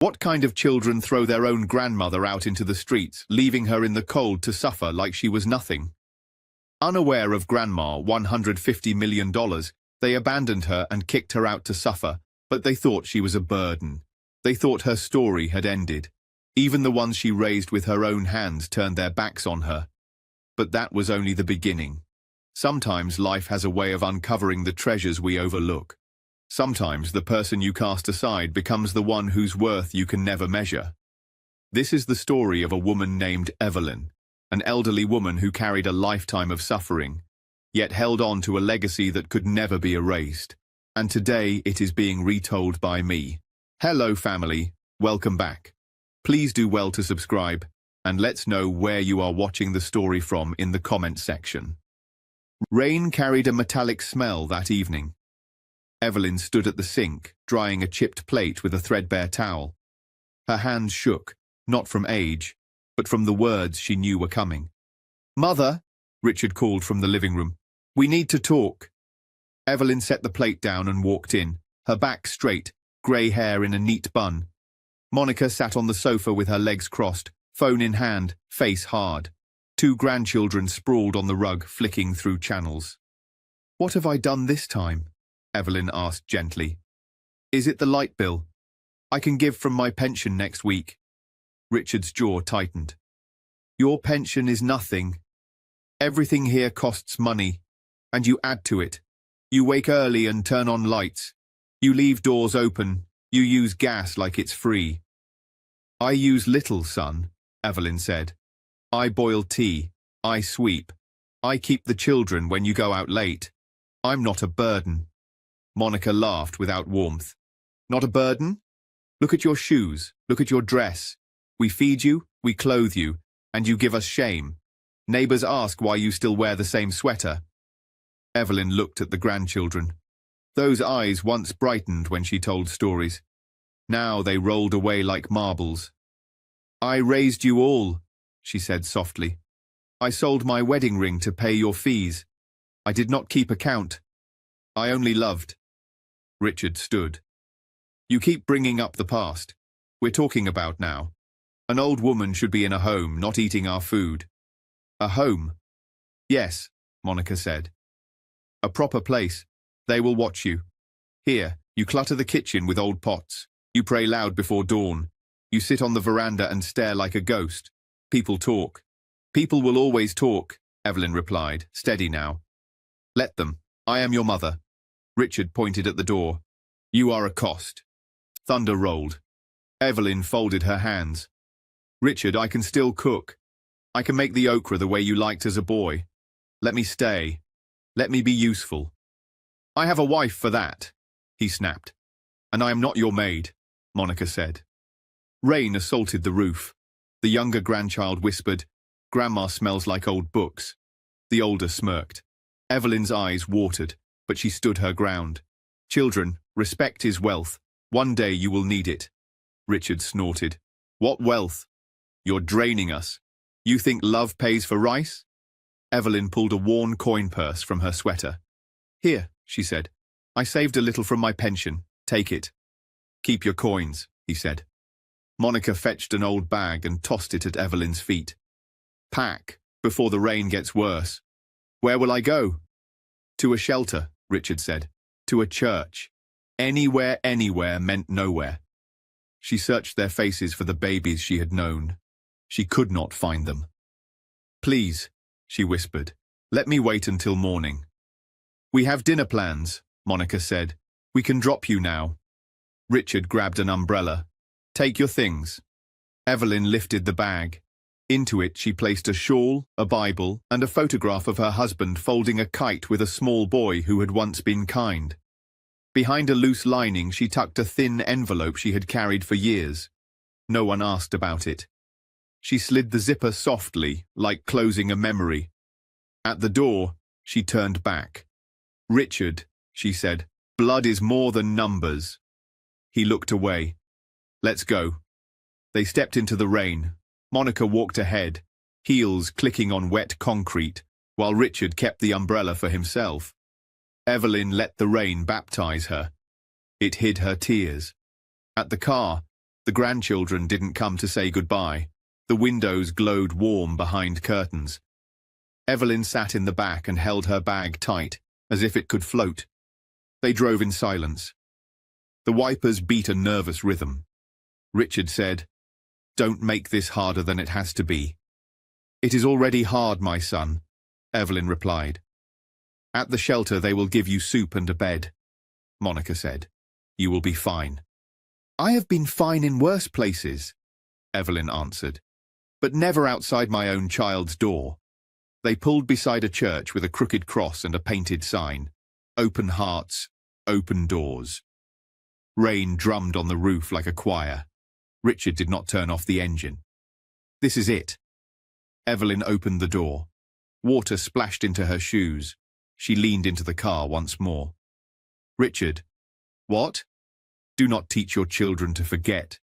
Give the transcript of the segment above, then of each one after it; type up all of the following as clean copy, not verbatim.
What kind of children throw their own grandmother out into the streets, leaving her in the cold to suffer like she was nothing? Unaware of Grandma $150 million, they abandoned her and kicked her out to suffer, but they thought she was a burden. They thought her story had ended. Even the ones she raised with her own hands turned their backs on her. But that was only the beginning. Sometimes life has a way of uncovering the treasures we overlook. Sometimes the person you cast aside becomes the one whose worth you can never measure. This is the story of a woman named Evelyn, an elderly woman who carried a lifetime of suffering, yet held on to a legacy that could never be erased. And today it is being retold by me. Hello family, welcome back. Please do well to subscribe, and let's know where you are watching the story from in the comment section. Rain carried a metallic smell that evening. Evelyn stood at the sink, drying a chipped plate with a threadbare towel. Her hands shook, not from age, but from the words she knew were coming. "Mother," Richard called from the living room, "we need to talk." Evelyn set the plate down and walked in, her back straight, grey hair in a neat bun. Monica sat on the sofa with her legs crossed, phone in hand, face hard. Two grandchildren sprawled on the rug, flicking through channels. "What have I done this time?" Evelyn asked gently. "Is it the light bill? I can give from my pension next week." Richard's jaw tightened. "Your pension is nothing. Everything here costs money, and you add to it. You wake early and turn on lights. You leave doors open. You use gas like it's free." "I use little, son," Evelyn said. "I boil tea. I sweep. I keep the children when you go out late. I'm not a burden." Monica laughed without warmth. "Not a burden? Look at your shoes. Look at your dress. We feed you, we clothe you, and you give us shame. Neighbors ask why you still wear the same sweater." Evelyn looked at the grandchildren. Those eyes once brightened when she told stories. Now they rolled away like marbles. "I raised you all," she said softly. "I sold my wedding ring to pay your fees. I did not keep account. I only loved." Richard stood. "You keep bringing up the past. We're talking about now. An old woman should be in a home, not eating our food." "A home?" "Yes," Monica said. "A proper place. They will watch you. Here, you clutter the kitchen with old pots. You pray loud before dawn. You sit on the veranda and stare like a ghost. People talk." "People will always talk," Evelyn replied, steady now. "Let them. I am your mother." Richard pointed at the door. "You are a cost." Thunder rolled. Evelyn folded her hands. "Richard, I can still cook. I can make the okra the way you liked as a boy. Let me stay. Let me be useful." "I have a wife for that," he snapped. "And I am not your maid," Monica said. Rain assaulted the roof. The younger grandchild whispered, "Grandma smells like old books." The older smirked. Evelyn's eyes watered, but she stood her ground. "Children, respect is wealth. One day you will need it." Richard snorted. "What wealth? You're draining us. You think love pays for rice?" Evelyn pulled a worn coin purse from her sweater. "Here," she said. "I saved a little from my pension. Take it." "Keep your coins," he said. Monica fetched an old bag and tossed it at Evelyn's feet. "Pack, before the rain gets worse." "Where will I go?" "To a shelter," Richard said. "To a church. Anywhere meant nowhere." She searched their faces for the babies she had known. She could not find them. "Please," she whispered, "let me wait until morning." "We have dinner plans," Monica said. "We can drop you now." Richard grabbed an umbrella. "Take your things." Evelyn lifted the bag. Into it she placed a shawl, a Bible, and a photograph of her husband folding a kite with a small boy who had once been kind. Behind a loose lining she tucked a thin envelope she had carried for years. No one asked about it. She slid the zipper softly, like closing a memory. At the door, she turned back. "Richard," she said, "blood is more than numbers." He looked away. "Let's go." They stepped into the rain. Monica walked ahead, heels clicking on wet concrete, while Richard kept the umbrella for himself. Evelyn let the rain baptize her. It hid her tears. At the car, The grandchildren didn't come to say goodbye. The windows glowed warm behind curtains. Evelyn sat in the back and held her bag tight, as if it could float. They drove in silence. The wipers beat a nervous rhythm. Richard said, "Don't make this harder than it has to be." "It is already hard, my son," Evelyn replied. "At the shelter they will give you soup and a bed," Monica said. "You will be fine." "I have been fine in worse places," Evelyn answered, "but never outside my own child's door." They pulled beside a church with a crooked cross and a painted sign, "Open hearts, open doors." Rain drummed on the roof like a choir. Richard did not turn off the engine. "This is it." Evelyn opened the door. Water splashed into her shoes. She leaned into the car once more. "Richard." "What?" "Do not teach your children to forget."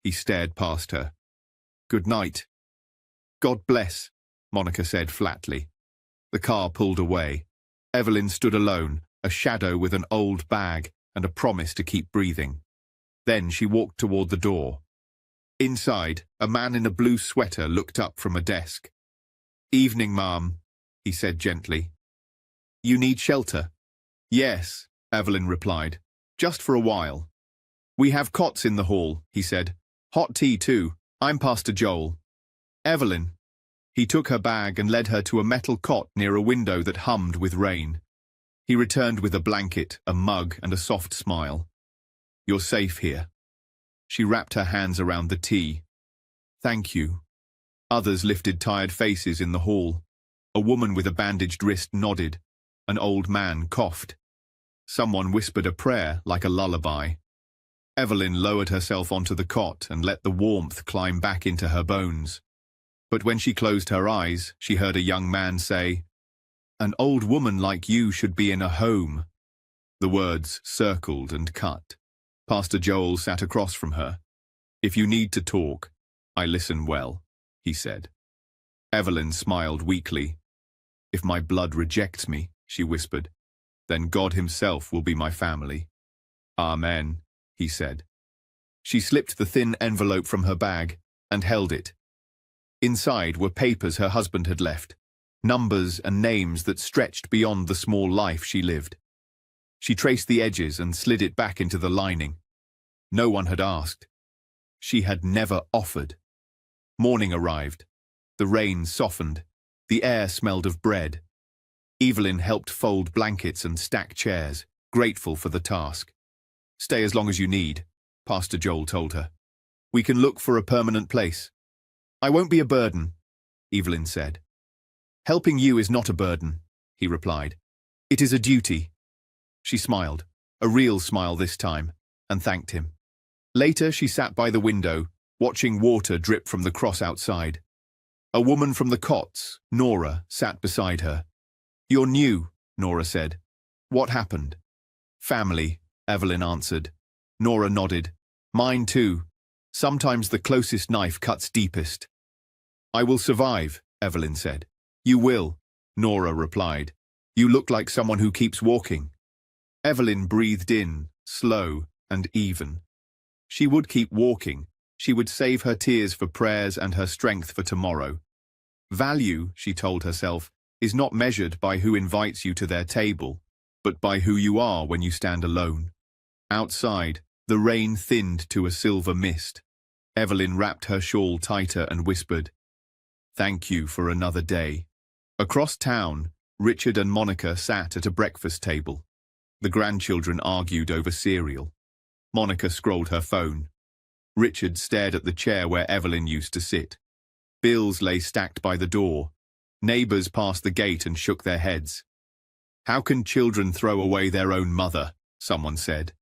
He stared past her. "Good night." "God bless," Monica said flatly. The car pulled away. Evelyn stood alone, a shadow with an old bag and a promise to keep breathing. Then she walked toward the door. Inside, a man in a blue sweater looked up from a desk. "Evening, Ma'am," he said gently. "You need shelter?" "Yes," Evelyn replied. "Just for a while." "We have cots in the hall," he said. "Hot tea, too. I'm Pastor Joel." "Evelyn." He took her bag and led her to a metal cot near a window that hummed with rain. He returned with a blanket, a mug, and a soft smile. "You're safe here." She wrapped her hands around the tea. "Thank you." Others lifted tired faces in the hall. A woman with a bandaged wrist nodded. An old man coughed. Someone whispered a prayer like a lullaby. Evelyn lowered herself onto the cot and let the warmth climb back into her bones. But when she closed her eyes, she heard a young man say, "An old woman like you should be in a home." The words circled and cut. Pastor Joel sat across from her. "If you need to talk, I listen well," he said. Evelyn smiled weakly. "If my blood rejects me," she whispered, "then God himself will be my family." "Amen," he said. She slipped the thin envelope from her bag and held it. Inside were papers her husband had left, numbers and names that stretched beyond the small life she lived. She traced the edges and slid it back into the lining. No one had asked. She had never offered. Morning arrived. The rain softened. The air smelled of bread. Evelyn helped fold blankets and stack chairs, grateful for the task. "Stay as long as you need," Pastor Joel told her. "We can look for a permanent place." "I won't be a burden," Evelyn said. "Helping you is not a burden," he replied. "It is a duty." She smiled, a real smile this time, and thanked him. Later, she sat by the window, watching water drip from the cross outside. A woman from the cots, Nora, sat beside her. "You're new," Nora said. "What happened?" "Family," Evelyn answered. Nora nodded. "Mine too. Sometimes the closest knife cuts deepest." "I will survive," Evelyn said. "You will," Nora replied. "You look like someone who keeps walking." Evelyn breathed in, slow and even. She would keep walking. She would save her tears for prayers and her strength for tomorrow. Value, she told herself, is not measured by who invites you to their table, but by who you are when you stand alone. Outside, the rain thinned to a silver mist. Evelyn wrapped her shawl tighter and whispered, "Thank you for another day." Across town, Richard and Monica sat at a breakfast table. The grandchildren argued over cereal. Monica scrolled her phone. Richard stared at the chair where Evelyn used to sit. Bills lay stacked by the door. Neighbors passed the gate and shook their heads. "How can children throw away their own mother?" someone said.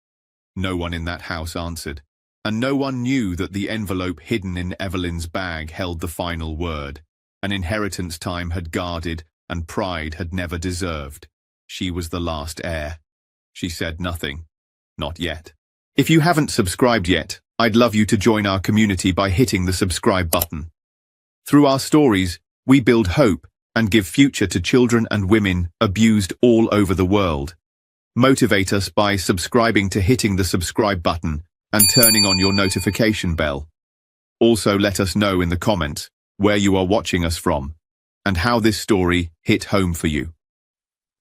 No one in that house answered, and no one knew that the envelope hidden in Evelyn's bag held the final word. An inheritance time had guarded and pride had never deserved. She was the last heir. She said nothing. Not yet. If you haven't subscribed yet, I'd love you to join our community by hitting the subscribe button. Through our stories, we build hope and give future to children and women abused all over the world. Motivate us by subscribing to hitting the subscribe button and turning on your notification bell. Also, let us know in the comments where you are watching us from and how this story hit home for you.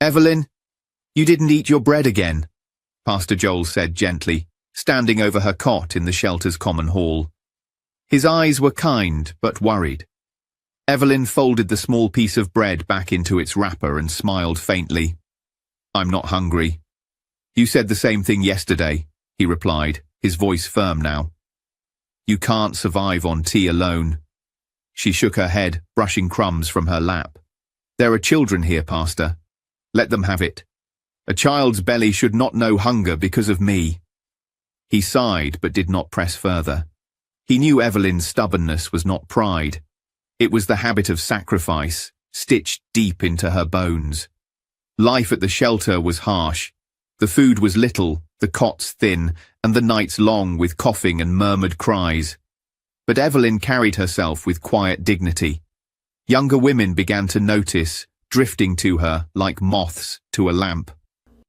Evelyn, you didn't eat your bread again, Pastor Joel said gently, standing over her cot in the shelter's common hall. His eyes were kind but worried. Evelyn folded the small piece of bread back into its wrapper and smiled faintly. I'm not hungry. You said the same thing yesterday, he replied, his voice firm now. You can't survive on tea alone. She shook her head, brushing crumbs from her lap. There are children here, Pastor. Let them have it. A child's belly should not know hunger because of me. He sighed but did not press further. He knew Evelyn's stubbornness was not pride. It was the habit of sacrifice, stitched deep into her bones. Life at the shelter was harsh. The food was little, the cots thin, and the nights long with coughing and murmured cries. But Evelyn carried herself with quiet dignity. Younger women began to notice, drifting to her like moths to a lamp.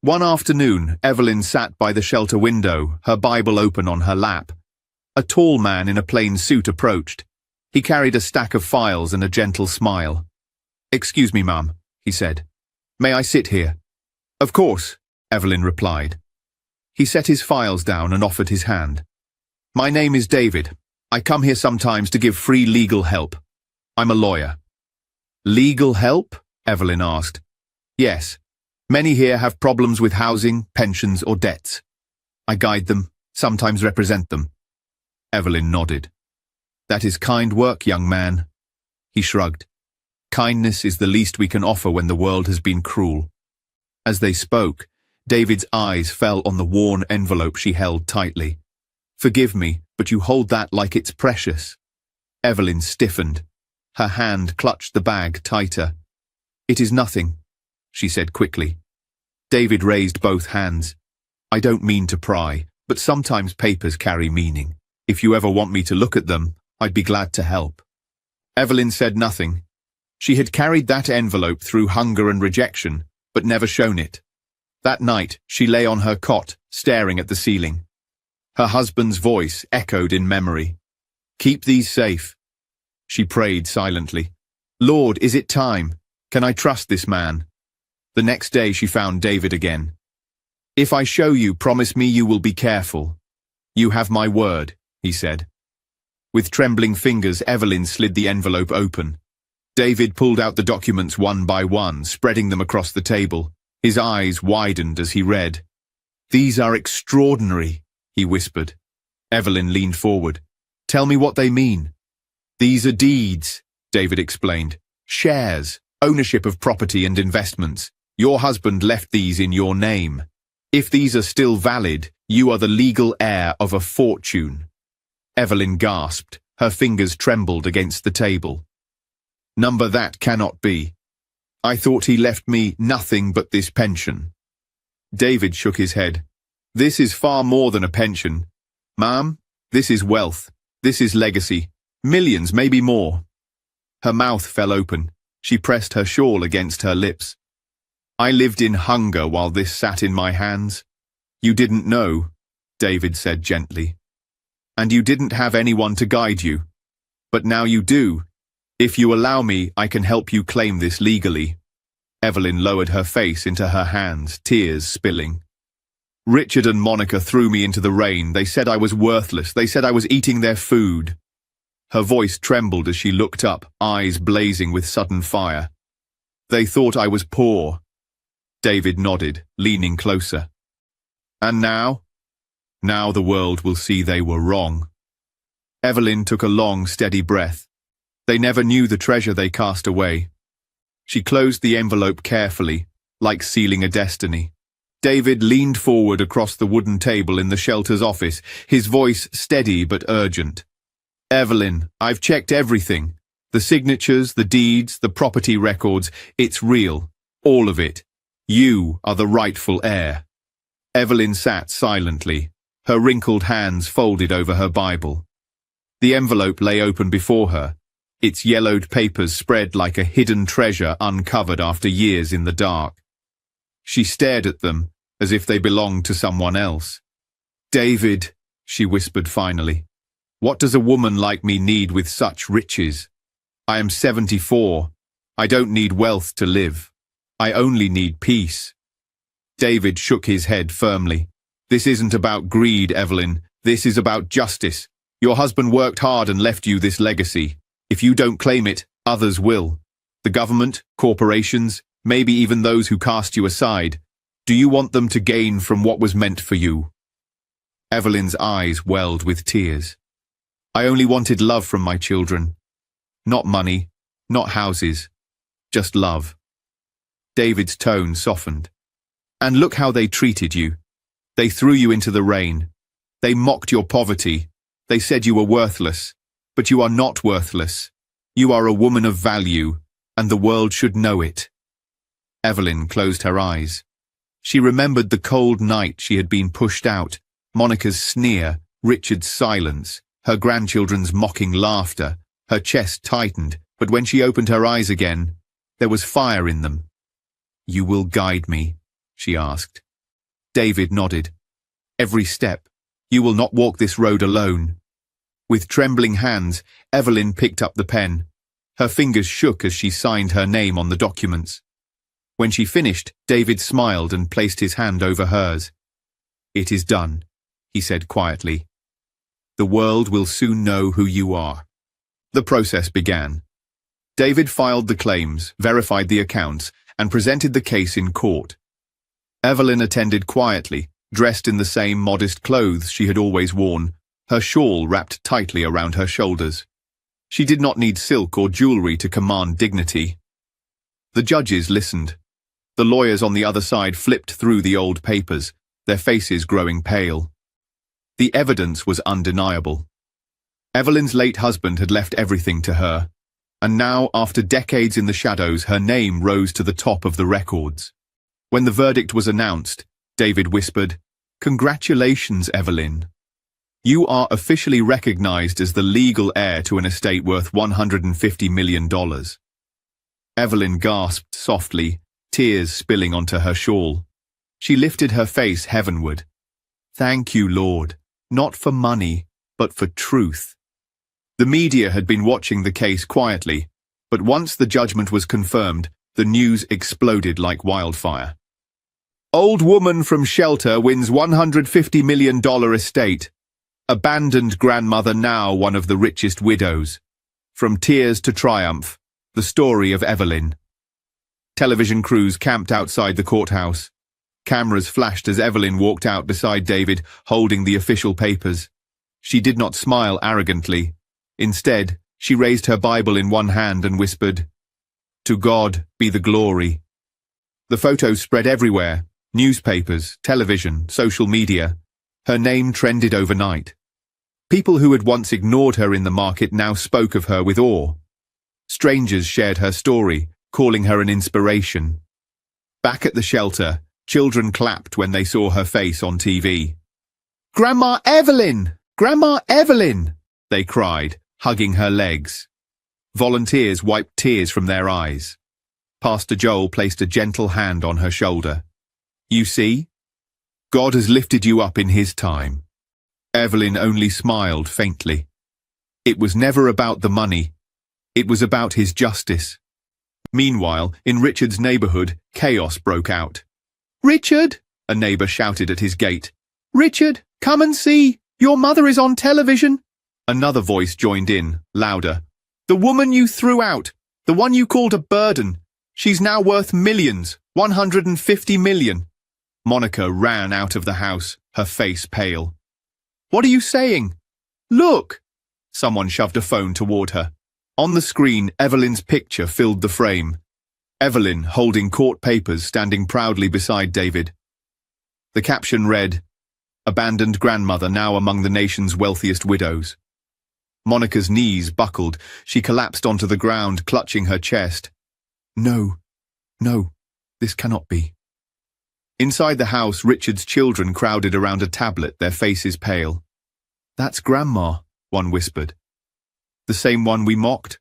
One afternoon, Evelyn sat by the shelter window, her Bible open on her lap. A tall man in a plain suit approached. He carried a stack of files and a gentle smile. Excuse me, Mum, he said. May I sit here? Of course, Evelyn replied. He set his files down and offered his hand. My name is David. I come here sometimes to give free legal help. I'm a lawyer. Legal help? Evelyn asked. Yes. Many here have problems with housing, pensions, or debts. I guide them, sometimes represent them. Evelyn nodded. That is kind work, young man. He shrugged. Kindness is the least we can offer when the world has been cruel. As they spoke, David's eyes fell on the worn envelope she held tightly. Forgive me, but you hold that like it's precious. Evelyn stiffened. Her hand clutched the bag tighter. It is nothing, she said quickly. David raised both hands. I don't mean to pry, but sometimes papers carry meaning. If you ever want me to look at them, I'd be glad to help. Evelyn said nothing. She had carried that envelope through hunger and rejection, but never shown it. That night, she lay on her cot, staring at the ceiling. Her husband's voice echoed in memory. Keep these safe. She prayed silently. Lord, is it time? Can I trust this man? The next day she found David again. If I show you, promise me you will be careful. You have my word, he said. With trembling fingers, Evelyn slid the envelope open. David pulled out the documents one by one, spreading them across the table. His eyes widened as he read. These are extraordinary, he whispered. Evelyn leaned forward. Tell me what they mean. These are deeds, David explained. Shares, ownership of property and investments. Your husband left these in your name. If these are still valid, you are the legal heir of a fortune. Evelyn gasped. Her fingers trembled against the table. Number, that cannot be. I thought he left me nothing but this pension. David shook his head. This is far more than a pension. Ma'am, this is wealth. This is legacy. Millions, maybe more. Her mouth fell open. She pressed her shawl against her lips. I lived in hunger while this sat in my hands. You didn't know, David said gently. And you didn't have anyone to guide you. But now you do. If you allow me, I can help you claim this legally. Evelyn lowered her face into her hands, tears spilling. Richard and Monica threw me into the rain. They said I was worthless. They said I was eating their food. Her voice trembled as she looked up, eyes blazing with sudden fire. They thought I was poor. David nodded, leaning closer. And now? Now the world will see they were wrong. Evelyn took a long, steady breath. They never knew the treasure they cast away. She closed the envelope carefully, like sealing a destiny. David leaned forward across the wooden table in the shelter's office, his voice steady but urgent. Evelyn, I've checked everything. The signatures, the deeds, the property records. It's real. All of it. You are the rightful heir. Evelyn sat silently, her wrinkled hands folded over her Bible. The envelope lay open before her, its yellowed papers spread like a hidden treasure uncovered after years in the dark. She stared at them as if they belonged to someone else. David, she whispered finally. What does a woman like me need with such riches? I am 74. I don't need wealth to live. I only need peace. David shook his head firmly. This isn't about greed, Evelyn. This is about justice. Your husband worked hard and left you this legacy. If you don't claim it, others will. The government, corporations, maybe even those who cast you aside. Do you want them to gain from what was meant for you? Evelyn's eyes welled with tears. I only wanted love from my children. Not money, not houses, just love. David's tone softened. And look how they treated you. They threw you into the rain. They mocked your poverty. They said you were worthless. But you are not worthless. You are a woman of value, and the world should know it. Evelyn closed her eyes. She remembered the cold night she had been pushed out, Monica's sneer, Richard's silence, her grandchildren's mocking laughter. Her chest tightened, but when she opened her eyes again, there was fire in them. You will guide me, she asked. David nodded. Every step. You will not walk this road alone. With trembling hands, Evelyn picked up the pen. Her fingers shook as she signed her name on the documents. When she finished, David smiled and placed his hand over hers. It is done, he said quietly. The world will soon know who you are. The process began. David filed the claims, verified the accounts, and presented the case in court. Evelyn attended quietly, dressed in the same modest clothes she had always worn, her shawl wrapped tightly around her shoulders. She did not need silk or jewelry to command dignity. The judges listened. The lawyers on the other side flipped through the old papers, their faces growing pale. The evidence was undeniable. Evelyn's late husband had left everything to her, and now, after decades in the shadows, her name rose to the top of the records. When the verdict was announced, David whispered, "Congratulations, Evelyn. You are officially recognized as the legal heir to an estate worth $150 million. Evelyn gasped softly, tears spilling onto her shawl. She lifted her face heavenward. Thank you, Lord, not for money, but for truth. The media had been watching the case quietly, but once the judgment was confirmed, the news exploded like wildfire. Old woman from shelter wins $150 million estate. Abandoned grandmother now one of the richest widows. From tears to triumph, the story of Evelyn. Television crews camped outside the courthouse. Cameras flashed as Evelyn walked out beside David, holding the official papers. She did not smile arrogantly. Instead, she raised her Bible in one hand and whispered, "To God be the glory." The photos spread everywhere, newspapers, television, social media. Her name trended overnight. People who had once ignored her in the market now spoke of her with awe. Strangers shared her story, calling her an inspiration. Back at the shelter, children clapped when they saw her face on TV. "Grandma Evelyn! Grandma Evelyn!" they cried, hugging her legs. Volunteers wiped tears from their eyes. Pastor Joel placed a gentle hand on her shoulder. "You see? God has lifted you up in His time." Evelyn only smiled faintly. It was never about the money. It was about His justice. Meanwhile, in Richard's neighborhood, chaos broke out. "Richard!" a neighbor shouted at his gate. "Richard, come and see! Your mother is on television!" Another voice joined in, louder. "The woman you threw out, the one you called a burden, she's now worth millions, 150 million. Monica ran out of the house, her face pale. "What are you saying?" "Look!" Someone shoved a phone toward her. On the screen, Evelyn's picture filled the frame. Evelyn, holding court papers, standing proudly beside David. The caption read, "Abandoned grandmother now among the nation's wealthiest widows." Monica's knees buckled. She collapsed onto the ground, clutching her chest. No, this cannot be. Inside the house, Richard's children crowded around a tablet, their faces pale. "That's Grandma," one whispered. "The same one we mocked?"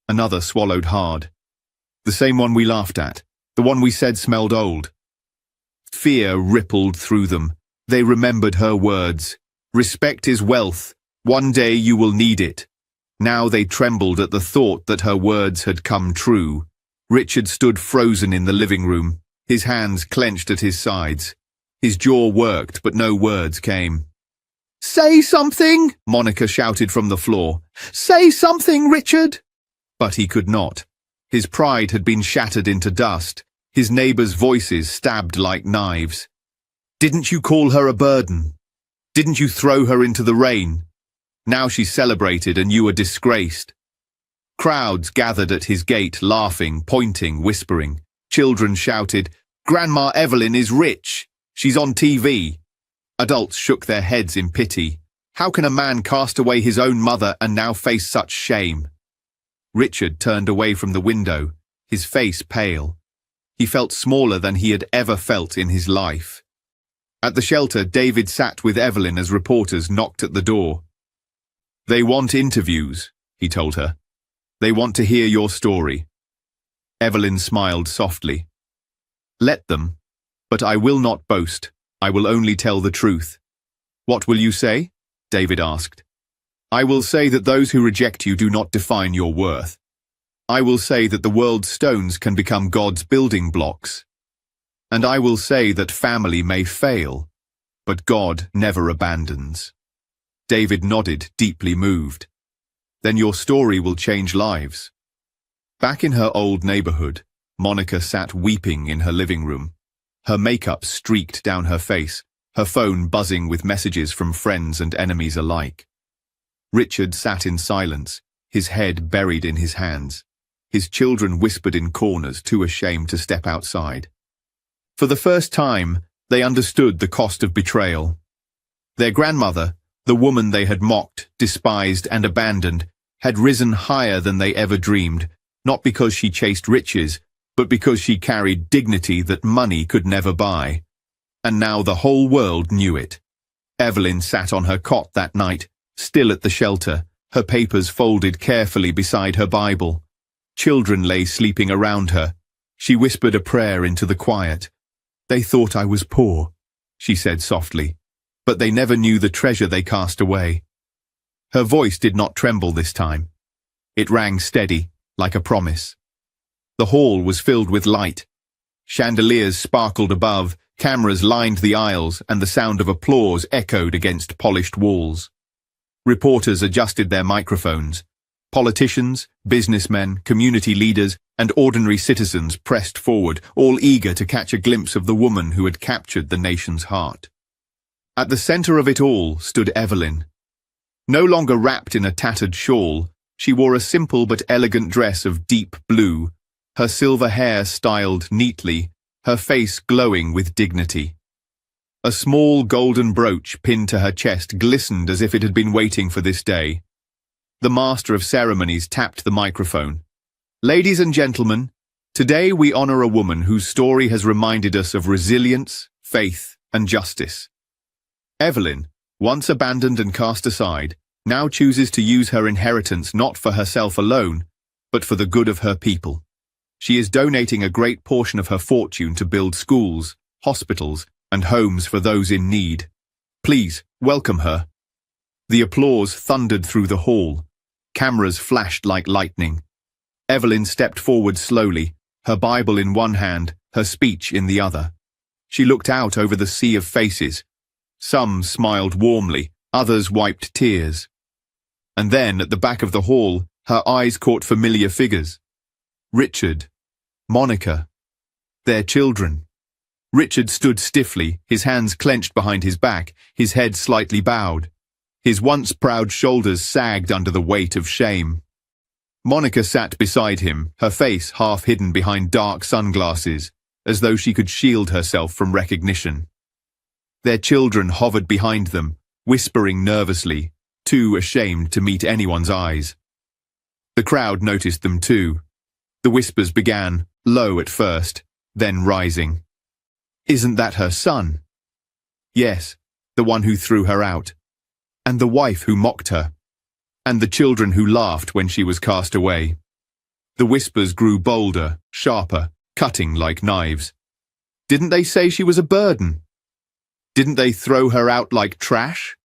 Another swallowed hard. "The same one we laughed at, the one we said smelled old." Fear rippled through them. They remembered her words. Respect is wealth. One day you will need it. Now they trembled at the thought that her words had come true. Richard stood frozen in the living room, his hands clenched at his sides. His jaw worked, but no words came. "Say something!" Monica shouted from the floor. "Say something, Richard!" But he could not. His pride had been shattered into dust, his neighbors' voices stabbed like knives. "Didn't you call her a burden? Didn't you throw her into the rain? Now she's celebrated and you are disgraced." Crowds gathered at his gate, laughing, pointing, whispering. Children shouted, "Grandma Evelyn is rich. She's on TV." Adults shook their heads in pity. How can a man cast away his own mother and now face such shame? Richard turned away from the window, his face pale. He felt smaller than he had ever felt in his life. At the shelter, David sat with Evelyn as reporters knocked at the door. "They want interviews," he told her. "They want to hear your story." Evelyn smiled softly. "Let them, but I will not boast. I will only tell the truth." "What will you say?" David asked. "I will say that those who reject you do not define your worth. I will say that the world's stones can become God's building blocks. And I will say that family may fail, but God never abandons." David nodded, deeply moved. "Then your story will change lives." Back in her old neighborhood, Monica sat weeping in her living room. Her makeup streaked down her face, her phone buzzing with messages from friends and enemies alike. Richard sat in silence, his head buried in his hands. His children whispered in corners, too ashamed to step outside. For the first time, they understood the cost of betrayal. Their grandmother, the woman they had mocked, despised, and abandoned, had risen higher than they ever dreamed, not because she chased riches, but because she carried dignity that money could never buy. And now the whole world knew it. Evelyn sat on her cot that night, still at the shelter, her papers folded carefully beside her Bible. Children lay sleeping around her. She whispered a prayer into the quiet. "They thought I was poor," she said softly, "but they never knew the treasure they cast away." Her voice did not tremble this time. It rang steady, like a promise. The hall was filled with light. Chandeliers sparkled above, cameras lined the aisles, and the sound of applause echoed against polished walls. Reporters adjusted their microphones. Politicians, businessmen, community leaders, and ordinary citizens pressed forward, all eager to catch a glimpse of the woman who had captured the nation's heart. At the center of it all stood Evelyn. No longer wrapped in a tattered shawl, she wore a simple but elegant dress of deep blue, her silver hair styled neatly, her face glowing with dignity. A small golden brooch pinned to her chest glistened as if it had been waiting for this day. The master of ceremonies tapped the microphone. "Ladies and gentlemen, today we honor a woman whose story has reminded us of resilience, faith, and justice. Evelyn, once abandoned and cast aside, now chooses to use her inheritance not for herself alone, but for the good of her people. She is donating a great portion of her fortune to build schools, hospitals, and homes for those in need. Please, welcome her." The applause thundered through the hall. Cameras flashed like lightning. Evelyn stepped forward slowly, her Bible in one hand, her speech in the other. She looked out over the sea of faces. Some smiled warmly, others wiped tears. And then, at the back of the hall, her eyes caught familiar figures. Richard, Monica, their children. Richard stood stiffly, his hands clenched behind his back, his head slightly bowed. His once proud shoulders sagged under the weight of shame. Monica sat beside him, her face half hidden behind dark sunglasses, as though she could shield herself from recognition. Their children hovered behind them, whispering nervously, too ashamed to meet anyone's eyes. The crowd noticed them too. The whispers began, low at first, then rising. "Isn't that her son?" "Yes, the one who threw her out. And the wife who mocked her. And the children who laughed when she was cast away." The whispers grew bolder, sharper, cutting like knives. "Didn't they say she was a burden? Didn't they throw her out like trash?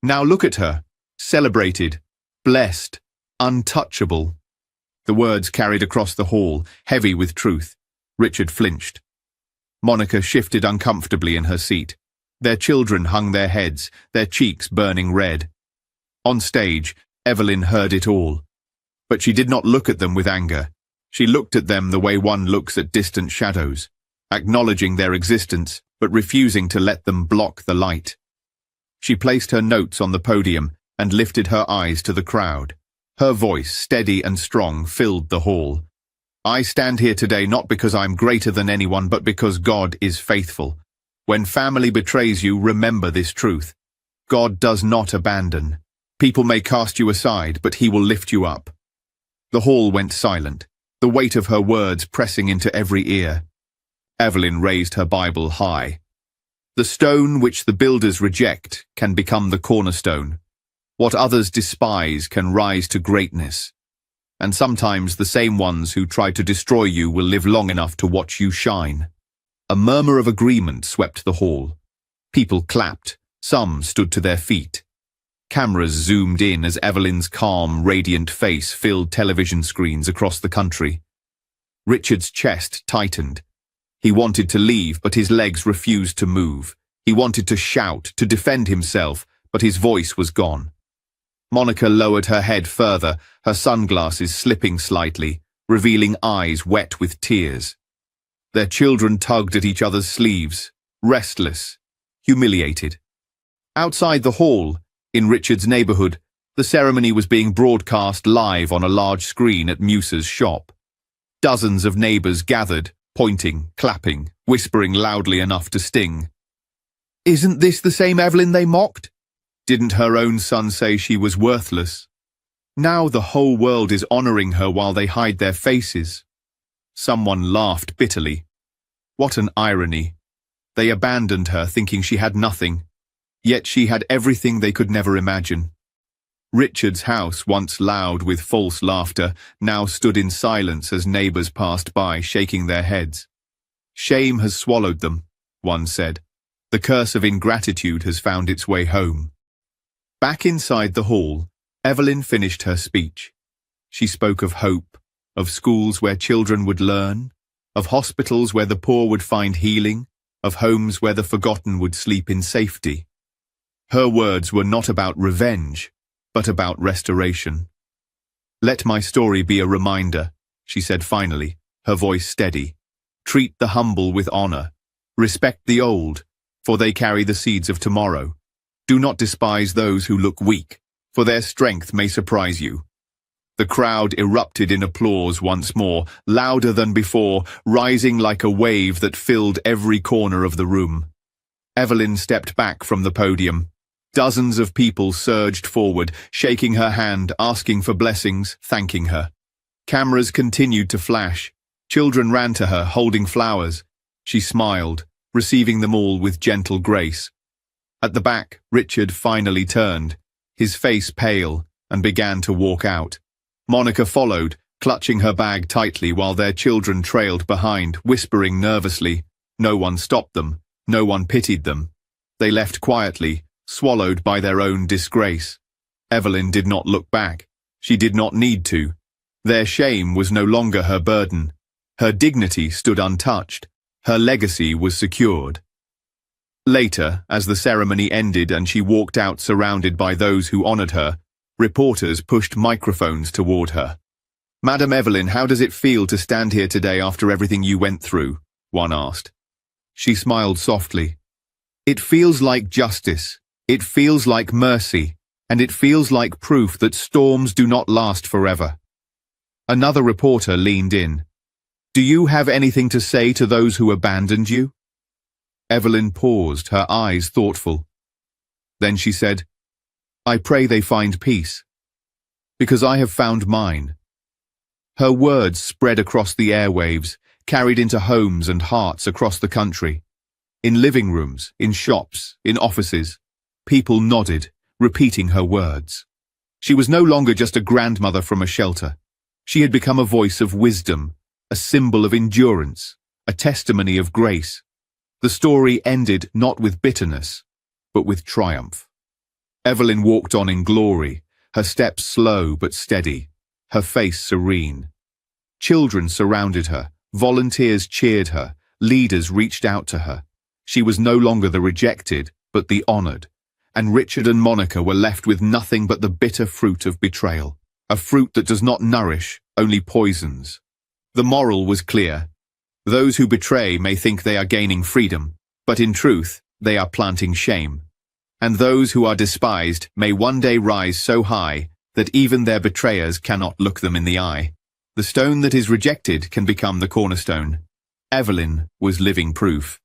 Now look at her, celebrated, blessed, untouchable. The words carried across the hall, heavy with truth. Richard flinched. Monica shifted uncomfortably in her seat. Their children hung their heads, their cheeks burning red. On stage, Evelyn heard it all. But she did not look at them with anger. She looked at them the way one looks at distant shadows, acknowledging their existence, but refusing to let them block the light. She placed her notes on the podium and lifted her eyes to the crowd. Her voice, steady and strong, filled the hall. I stand here today not because I'm greater than anyone, but because God is faithful. When family betrays you, remember this truth. God does not abandon. People may cast you aside, but he will lift you up. The hall went silent, the weight of her words pressing into every ear. Evelyn raised her Bible high. The stone which the builders reject can become the cornerstone. What others despise can rise to greatness. And sometimes the same ones who try to destroy you will live long enough to watch you shine. A murmur of agreement swept the hall. People clapped, some stood to their feet. Cameras zoomed in as Evelyn's calm, radiant face filled television screens across the country. Richard's chest tightened. He wanted to leave, but his legs refused to move. He wanted to shout, to defend himself, but his voice was gone. Monica lowered her head further, her sunglasses slipping slightly, revealing eyes wet with tears. Their children tugged at each other's sleeves, restless, humiliated. Outside the hall, in Richard's neighborhood, the ceremony was being broadcast live on a large screen at Musa's shop. Dozens of neighbors gathered, pointing, clapping, whispering loudly enough to sting. Isn't this the same Evelyn they mocked? Didn't her own son say she was worthless? Now the whole world is honoring her while they hide their faces. Someone laughed bitterly. What an irony. They abandoned her thinking she had nothing, yet she had everything they could never imagine. Richard's house, once loud with false laughter, now stood in silence as neighbors passed by, shaking their heads. Shame has swallowed them, one said. The curse of ingratitude has found its way home. Back inside the hall, Evelyn finished her speech. She spoke of hope, of schools where children would learn, of hospitals where the poor would find healing, of homes where the forgotten would sleep in safety. Her words were not about revenge, but about restoration. Let my story be a reminder, she said finally, her voice steady. Treat the humble with honor. Respect the old, for they carry the seeds of tomorrow. Do not despise those who look weak, for their strength may surprise you. The crowd erupted in applause once more, louder than before, rising like a wave that filled every corner of the room. Evelyn stepped back from the podium. Dozens of people surged forward, shaking her hand, asking for blessings, thanking her. Cameras continued to flash. Children ran to her, holding flowers. She smiled, receiving them all with gentle grace. At the back, Richard finally turned, his face pale, and began to walk out. Monica followed, clutching her bag tightly while their children trailed behind, whispering nervously. No one stopped them. No one pitied them. They left quietly, swallowed by their own disgrace. Evelyn did not look back. She did not need to. Their shame was no longer her burden. Her dignity stood untouched. Her legacy was secured. Later, as the ceremony ended and she walked out surrounded by those who honored her, reporters pushed microphones toward her. Madam Evelyn, how does it feel to stand here today after everything you went through? One asked. She smiled softly. It feels like justice. It feels like mercy. And it feels like proof that storms do not last forever. Another reporter leaned in. Do you have anything to say to those who abandoned you? Evelyn paused, her eyes thoughtful. Then she said, I pray they find peace, because I have found mine. Her words spread across the airwaves, carried into homes and hearts across the country. In living rooms, in shops, in offices, people nodded, repeating her words. She was no longer just a grandmother from a shelter. She had become a voice of wisdom, a symbol of endurance, a testimony of grace. The story ended not with bitterness, but with triumph. Evelyn walked on in glory, her steps slow but steady, her face serene. Children surrounded her, volunteers cheered her, leaders reached out to her. She was no longer the rejected, but the honored. And Richard and Monica were left with nothing but the bitter fruit of betrayal, a fruit that does not nourish, only poisons. The moral was clear. Those who betray may think they are gaining freedom, but in truth, they are planting shame. And those who are despised may one day rise so high that even their betrayers cannot look them in the eye. The stone that is rejected can become the cornerstone. Evelyn was living proof.